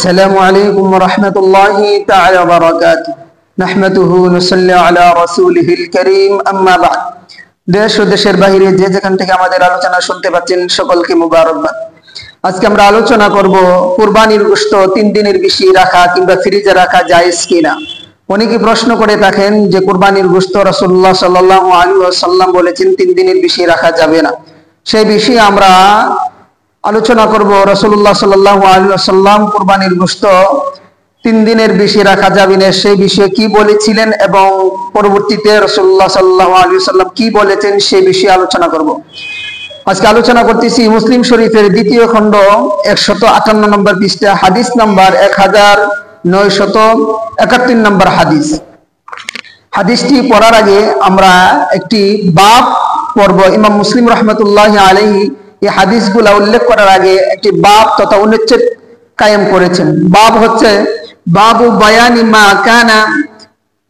আসসালামু আলাইকুম ওয়া রাহমাতুল্লাহি তাআলা ওয়া বারাকাতুহু নাহমাদুহু ওয়া নুসাল্লি আলা রাসূলিহিল কারীম আম্মা বা'দ। দেশ ও দেশের বাইরে যে যেখান থেকে আমাদের আলোচনা শুনতে পাচ্ছেন সকলকে মুবারকবাদ। আজকে আমরা আলোচনা করব কুরবানির গোশত 3 দিনের বেশি রাখা কিংবা ফ্রিজে রাখা জায়েজ কিনা। অনেকে প্রশ্ন করে থাকেন যে কুরবানির গোশত রাসূলুল্লাহ সাল্লাল্লাহু আলাইহি ওয়াসাল্লাম বলেছেন 3 দিনের বেশি রাখা যাবে না। সেই বিষয়ে আমরা আলোচনা করব রাসূলুল্লাহ সাল্লাল্লাহু আলাইহি ওয়াসাল্লাম কুরবানির গোশত 3 দিনের বেশি রাখা যাবে না সেই বিষয়ে কি বলেছিলেন এবং পরবর্তীতে রাসূলুল্লাহ সাল্লাল্লাহু আলাইহি ওয়াসাল্লাম কি বলেছেন সেই বিষয়ে আলোচনা করব। আজকে আলোচনা করতেছি মুসলিম শরীফের দ্বিতীয় খণ্ড 158 নম্বর পৃষ্ঠা হাদিস নাম্বার 1971 নম্বর হাদিস। হাদিসটি পড়ার আগে আমরা একটি বাব পড়ব। ইমাম মুসলিম রাহমাতুল্লাহি আলাইহি এই হাদিসগুলো উল্লেখ করার আগে একটি বাব তথা অনুচ্ছেদ কায়েম করেছেন। বাব হচ্ছে বাবু বায়ানি মা কানা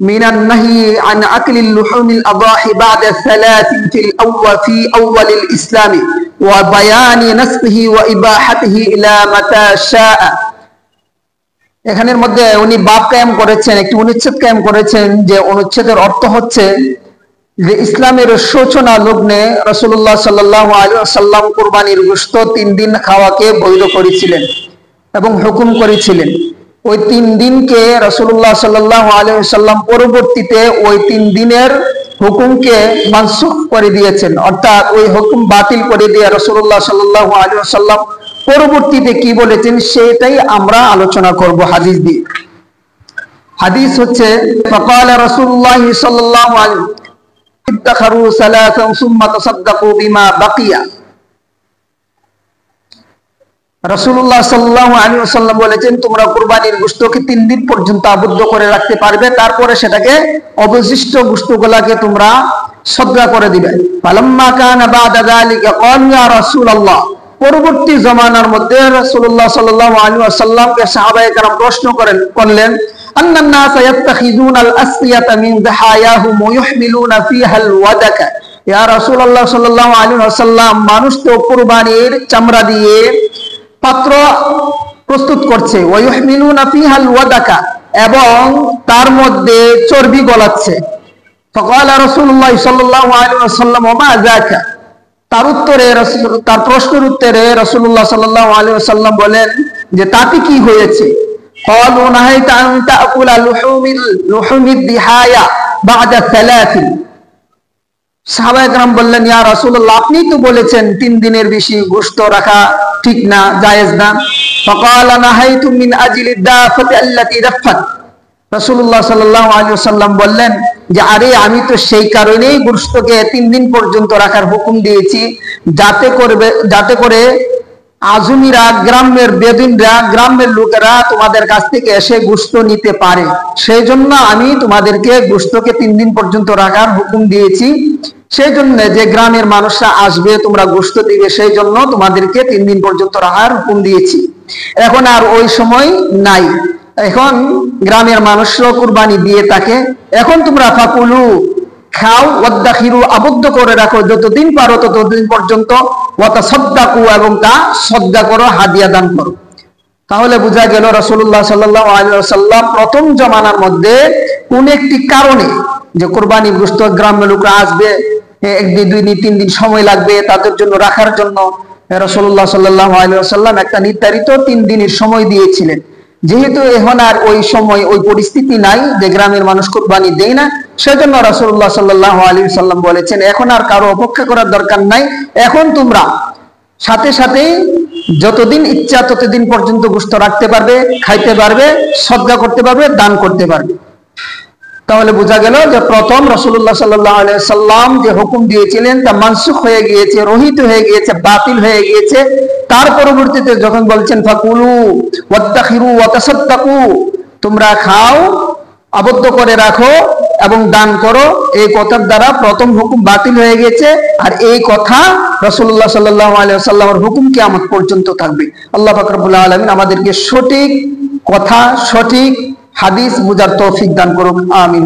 মিনান নাহি আন আকলিল লুহুমিল আদাহি বা'দা সালাতিন ফি আউওয়ালিল ইসলামি ওয়া বায়ানি নাসবিহি ওয়া ইবাহাতিহি ইলা মাতা শাআ। এখানের মধ্যে উনি বাব কায়েম করেছেন, একটি অনুচ্ছেদ কায়েম করেছেন, যে অনুচ্ছেদের অর্থ হচ্ছে যে ইসলামের সূচনা লগ্নে রাসূলুল্লাহ সাল্লাল্লাহু আলাইহি ওয়াসাল্লাম কুরবানির গোশত 3 দিন খাওয়াকে বৈধ করেছিলেন এবং হুকুম করেছিলেন। ওই 3 দিনকে রাসূলুল্লাহ সাল্লাল্লাহু আলাইহি ওয়াসাল্লাম পরবর্তীতে ওই 3 দিনের হুকুমকে মানসুখ করে দিয়েছেন, অর্থাৎ ওই হুকুম বাতিল করে দিয়ে রাসূলুল্লাহ সাল্লাল্লাহু আলাইহি ওয়াসাল্লাম পরবর্তীতে কি বলেছেন সেটাই আমরা আলোচনা করব হাদিস দিয়ে। হাদিস হচ্ছে ফাকালা রাসূলুল্লাহ সাল্লাল্লাহু আলাইহি ইত্তাখারু সালাতান সুম্মা তাসাদ্দাকু বিমা বাকিয়া। রাসূলুল্লাহ সাল্লাল্লাহু আলাইহি ওয়াসাল্লাম বলেছেন তোমরা কুরবানির গোশতকে 3 দিন পর্যন্ত আবদ্ধ করে রাখতে পারবে, তারপরে সেটাকে অবশিষ্ট গোশতগুলোকে তোমরা সদকা করে দিবে। ফালাম্মা কানা বাদা যালিকা ক্বালু ইয়া রাসূলুল্লাহ, পরবর্তী জামানার মধ্যে রাসূলুল্লাহ সাল্লাল্লাহু আলাইহি ওয়াসাল্লামকে সাহাবায়ে কেরাম প্রশ্ন করলেন আন্নান নাস ইয়াত্তাখিযুনাল আসফিয়াতা মিন দাহায়াহুম ওয়া ইহমিলুনা ফিহাল ওয়াদাকা। ইয়া রাসূলুল্লাহ সাল্লাল্লাহু আলাইহি ওয়াসাল্লাম, মানুষ তো কুরবানির চামড়া দিয়ে পাত্র প্রস্তুত করছে, ওয়া ইহমিলুনা ফিহাল ওয়াদাকা, এবং তার মধ্যে চর্বি গলাচ্ছে। ফাকালা রাসূলুল্লাহ সাল্লাল্লাহু আলাইহি ওয়াসাল্লাম ওয়া মা যাকা। তার প্রশ্নের উত্তরে রাসূলুল্লাহ সাল্লাল্লাহু আলাইহি ওয়াসাল্লাম বলেন যে তাতে কি হয়েছে? ক্বালু নাহাইতা আন তাকুলা লুহুমিদ দিহায়া বা'দা সালাতিন। সাহাবায়ে কেরাম বললেন ইয়া রাসূলুল্লাহ, আপনি তো বলেছেন 3 দিনের বেশি গোশত রাখা ঠিক না, জায়েজ না। ফাকালা নাহাইতু মিন আজলি দাফাতি আল্লাতী দাফাত। রাসূলুল্লাহ সাল্লাল্লাহু আলাইহি ওয়াসাল্লাম বললেন যে আরে আমি তো সেই কারণেই গোশতকে 3 দিন পর্যন্ত রাখার হুকুম দিয়েছি যাতে করে আজমিরা, গ্রামের বেদুইনরা, গ্রামের লোকেরা তোমাদের কাছ থেকে এসে গোশত নিতে পারে, সেই জন্য আমি তোমাদেরকে গোশতকে 3 দিন পর্যন্ত রাখার হুকুম দিয়েছি। সেই জন্য যে গ্রামের মানুষরা আসবে তোমরা গোশত দিবে, সেই জন্য তোমাদেরকে 3 দিন পর্যন্ত রাখার হুকুম দিয়েছি। এখন আর ওই সময় নাই, এখন গ্রামের মানুষরা কুরবানি দিয়ে থাকে। এখন তোমরা ফাকুলু, খাও, ওয়াদাখিরু, আবদ্ধ করে রাখো যতদিন পারো ততদিন পর্যন্ত, ওয়া তাসাদ্দাকু, এবং তা সদকা করো, হাদিয়া দান করো। তাহলে বোঝা গেল রাসূলুল্লাহ সাল্লাল্লাহু আলাইহি ওয়াসাল্লাম প্রথম জামানার মধ্যে কোন একটি কারণে, যে কুরবানির গোশত গ্রামের লোকরা আসবে, 1 দিন 2 দিন 3 দিন সময় লাগবে তাদের জন্য রাখার জন্য, রাসূলুল্লাহ সাল্লাল্লাহু আলাইহি ওয়াসাল্লাম একটা নির্ধারিত 3 দিনের সময় দিয়েছিলেন। যেহেতু এখন আর ওই সময় ওই পরিস্থিতি নাই যে গ্রামের মানুষ কুরবানি দেয় না, সেজন্য রাসূলুল্লাহ সাল্লাল্লাহু আলাইহি ওয়াসাল্লাম বলেছেন এখন আর কারো অপেক্ষা করার দরকার নাই, এখন তোমরা সাথে সাথে যতদিন ইচ্ছা ততদিন পর্যন্ত গোশত রাখতে পারবে, খাইতে পারবে, সদকা করতে পারবে, দান করতে পারবে। তাহলে বোঝা গেল যে প্রথম রাসূলুল্লাহ সাল্লাল্লাহু আলাইহি ওয়াসাল্লাম যে হুকুম দিয়েছিলেন তা মানসুখ হয়ে গিয়েছে, রহিত হয়ে গিয়েছে, বাতিল হয়ে গিয়েছে। তার পরবর্তীতে যখন বলছেন ফাকুলু ওয়াত্তাখিরু ওয়া তাসাদ্দাকু, তোমরা খাও, আবদ্ধ করে রাখো এবং দান করো, এই কথার দ্বারা প্রথম হুকুম বাতিল হয়ে গেছে। আর এই কথা রাসূলুল্লাহ সাল্লাল্লাহু আলাইহি ওয়াসাল্লামের হুকুম কিয়ামত পর্যন্ত থাকবে। আল্লাহ পাক রব্বুল আলামিন আমাদেরকে সঠিক কথা, সঠিক হাদিস বুঝার তৌফিক দান করুক, আমিন।